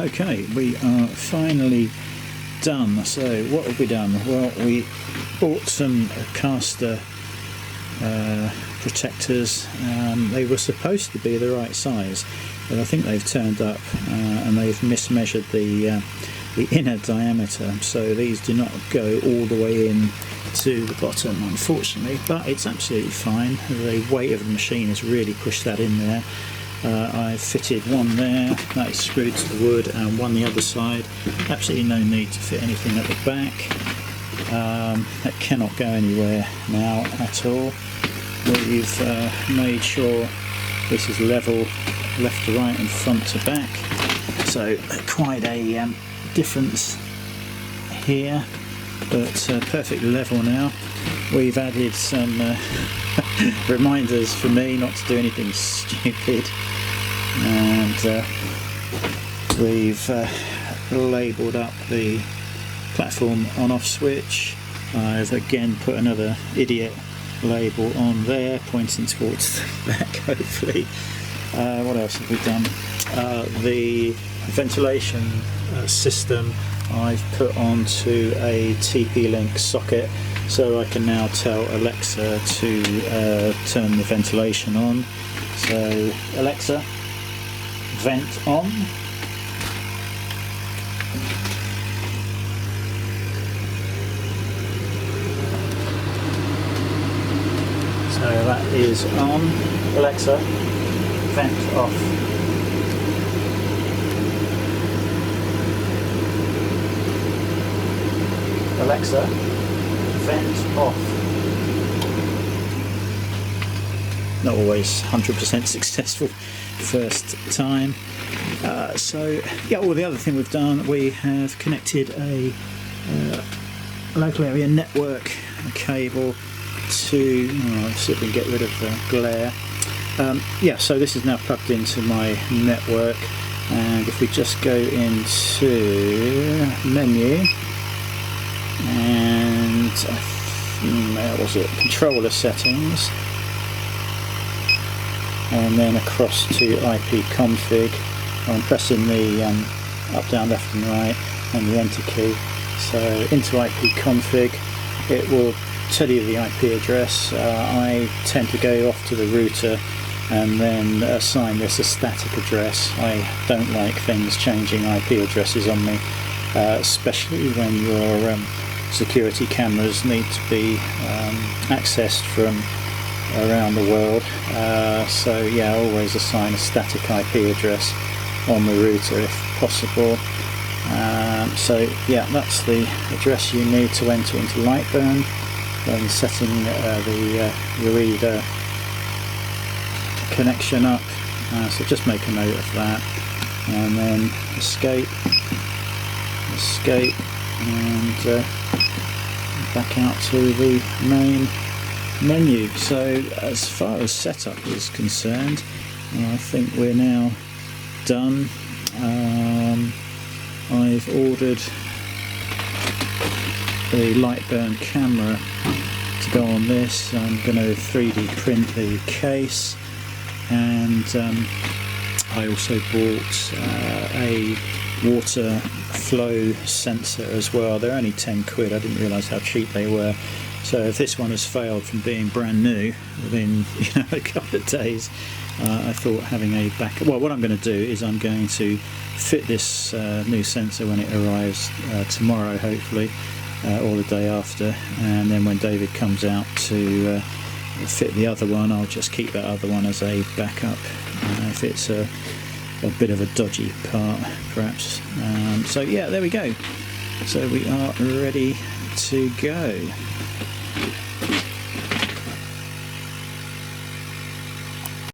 Okay, we are finally done. So what have we done? Well, we bought some Castor protectors. They were supposed to be the right size, but I think they've turned up and they've mismeasured the inner diameter, so these do not go all the way in to the bottom, unfortunately, but it's absolutely fine. The weight of the machine has really pushed that in there. I've fitted one there, that is screwed to the wood, and one the other side. Absolutely no need to fit anything at the back. That cannot go anywhere now at all. We've made sure this is level left to right and front to back, so quite a difference here, but perfectly level now. We've added some reminders for me not to do anything stupid, and we've labelled up the platform on-off switch. I've again put another idiot label on there pointing towards the back, hopefully. What else have we done? The ventilation system I've put onto a TP-Link socket, so I can now tell Alexa to turn the ventilation on. So Alexa, vent on. So that is on. Alexa, vent off. Alexa, vent off. Not always 100% successful first time. So yeah, well, the other thing we've done, we have connected a local area network cable to, let's see if we can get rid of the glare. Yeah, so this is now plugged into my network, and if we just go into menu, and where was it? Controller settings, and then across to IP config. I'm pressing the up, down, left and right and the enter key. So into IP config, it will tell you the IP address. I tend to go off to the router and then assign this a static address. I don't like things changing IP addresses on me, especially when your security cameras need to be accessed from around the world. So yeah, always assign a static IP address on the router if possible. So yeah, that's the address you need to enter into Lightburn. Then setting the reader connection up, so just make a note of that, and then escape, and back out to the main menu. So as far as setup is concerned, I think we're now done. I've ordered the Lightburn camera to go on this. I'm going to 3D print the case, and I also bought a water flow sensor as well. They're only 10 quid, I didn't realise how cheap they were. So if this one has failed from being brand new within a couple of days, I thought having a backup. Well, what I'm going to do is I'm going to fit this new sensor when it arrives tomorrow, hopefully, or the day after, and then when David comes out to fit the other one, I'll just keep that other one as a backup if it's a bit of a dodgy part, perhaps. So yeah, there we go. So we are ready to go.